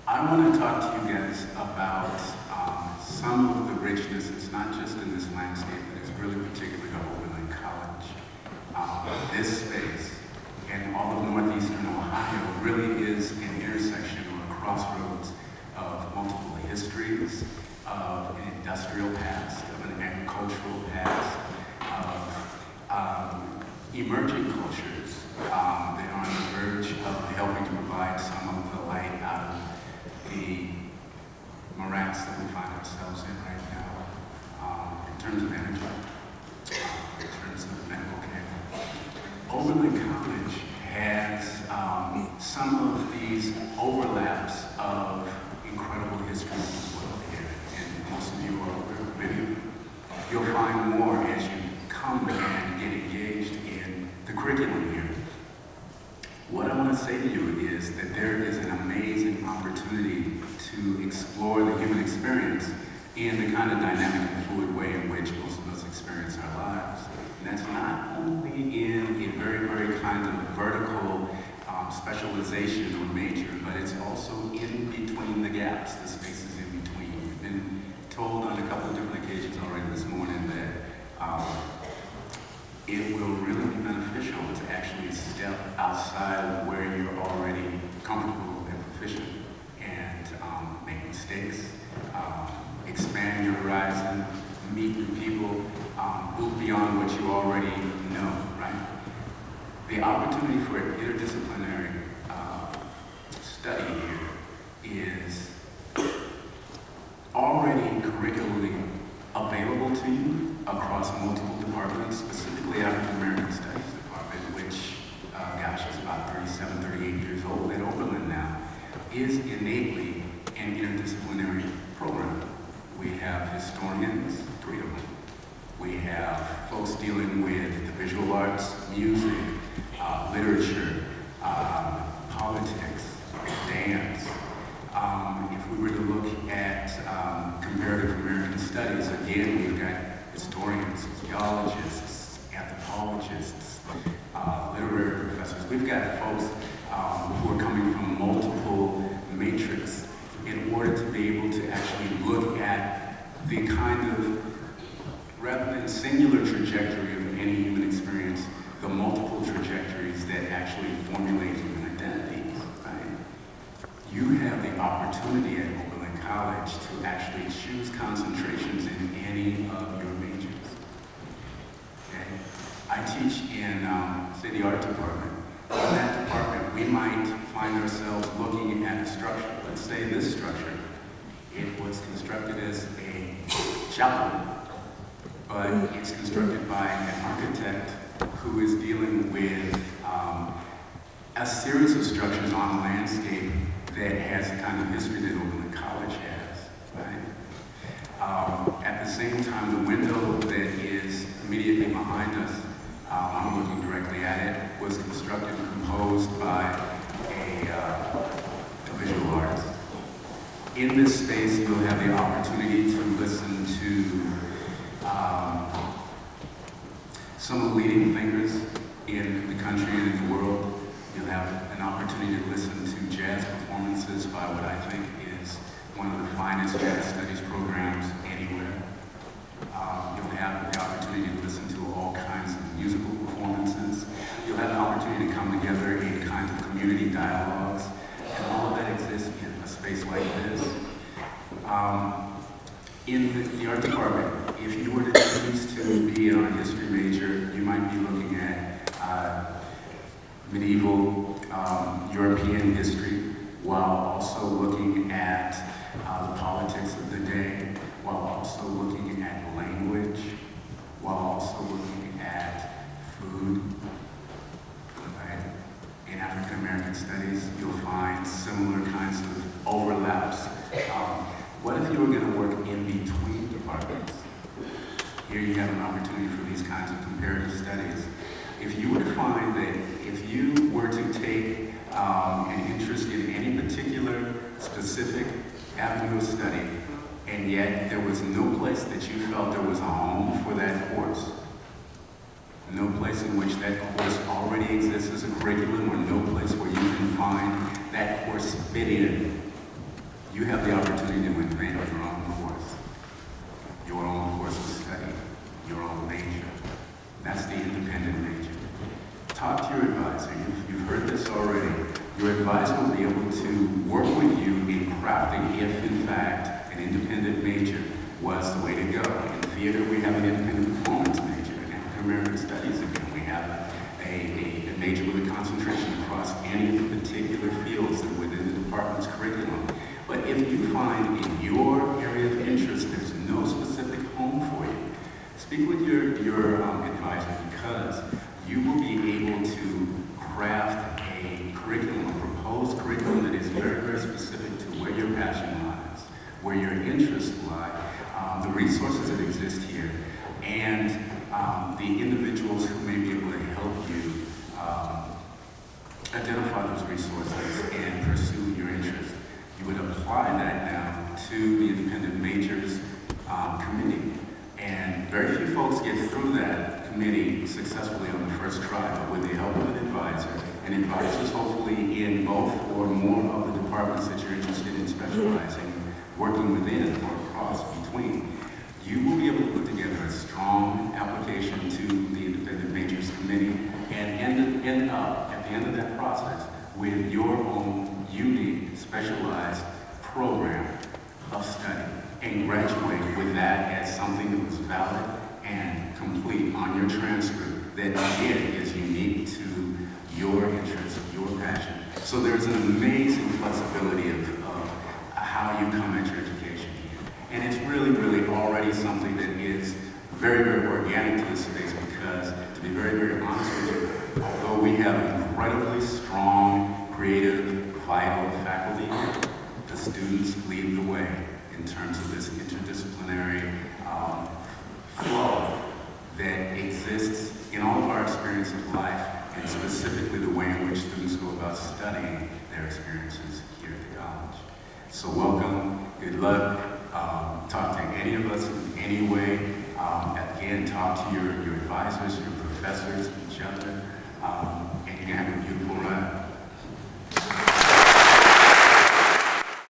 I want to talk to you guys about some of the richness. It's not just in this landscape, but it's really particularly at Oberlin College. This space and all of northeastern Ohio really is an intersection or a crossroads of multiple histories, of an industrial past, of an agricultural past, of emerging cultures that are on the verge of helping to provide some of the light out of the morass that we find ourselves in right now, in terms of energy, in terms of medical care. Oberlin College has some of these overlaps of incredible history as well here, and most of you are aware of many. You'll find more as you come and get engaged in the curriculum here. What I want to say to you is that there is an amazing opportunity to explore the human experience in the kind of dynamic and fluid way in which most of us experience our lives. And that's not only in a very, very kind of vertical specialization or major, but it's also in between the gaps, the spaces in between. We've been told on a couple of different occasions already this morning that it will really be beneficial to actually step outside of where you're already comfortable and proficient and make mistakes, expand your horizon, meet new people, move beyond what you already know, right? The opportunity for interdisciplinary study here is already curricularly available to you across multiple departments, specifically African American Studies Department, which, gosh, is about 37, 38 years old at Oberlin now, is innately an interdisciplinary program. We have historians, 3 of them. We have folks dealing with the visual arts, music, literature, politics, dance. If we were to look at comparative American studies, again, we've got historians, sociologists, anthropologists, literary professors. We've got folks who are coming from multiple matrix in order to be able to actually look at the kind of, rather than singular trajectory of any human experience, the multiple trajectories that actually formulate human identities, right? You have the opportunity at Oberlin College to actually choose concentrations in any of your majors. Okay? I teach in, say, the art department. In that department, we might find ourselves looking at a structure. Let's say this structure. It was constructed as a chapel, but it's constructed by an architect who is dealing with a series of structures on a landscape that has the kind of history that Oberlin College has, right? At the same time, the window that is immediately behind us, I'm looking directly at it, was constructed and composed by a visual artist. In this space, you'll have the opportunity to listen to some of the leading thinkers in the country and in the world. You'll have an opportunity to listen to jazz performances by what I think is one of the finest jazz studies programs anywhere. You'll have the opportunity to listen to all kinds of musical performances. You'll have the opportunity to come together in kinds of community dialogues, and all of that exists in a space like this. In the art department, if you were to choose to be an art history major, you might be looking at medieval European history, while also looking at the politics of the day, while also looking at language, while also looking at food. Okay? In African American studies, you'll find similar kinds of overlaps. What if you were going to work in between departments? Here you have an opportunity for these kinds of comparative studies. If you were to find that if you were to take an interest in any particular specific avenue of study, and yet there was no place that you felt there was a home for that course, no place in which that course already exists as a curriculum, or no place where you can find that course fit in, you have the opportunity to invent your own course of study, your own major. That's the independent major. Talk to your advisor. You've heard this already. Your advisor will be able to work with you in crafting if, in fact, an independent major was the way to go. In theater, we have an independent performance major. In African American Studies, again, we have a major with a concentration across any of the particular fields that are within the department's curriculum. But if you find in your area of interest there's no specific home for you, speak with your advisor, because you will be able to craft a curriculum, a proposed curriculum that is very, very specific to where your passion lies, where your interests lie, the resources that exist here, and the individuals who may be able to help you identify those resources and pursue your interests. You would apply that now to the independent majors committee. And very few folks get through that committee successfully on the first try, but with the help of an advisor, and advisors hopefully in both or more of the departments that you're interested in specializing, working within or across between, you will be able to put together a strong application to the independent majors committee and end up at the end of that process with your own unique, specialized program of study, and graduate with that as something that was valid and complete on your transcript that, again, is unique to your interest, your passion. So there's an amazing flexibility of how you come at your education here. And it's really, really already something that is very, very organic to this space, because, to be very, very honest with you, although we have incredibly strong, creative, vital faculty here, the students lead the way in terms of this interdisciplinary flow that exists in all of our experience of life, and specifically the way in which students go about studying their experiences here at the college. So welcome, good luck, talk to any of us in any way. Again, talk to your advisors, your professors, each other, and you're gonna have a beautiful run.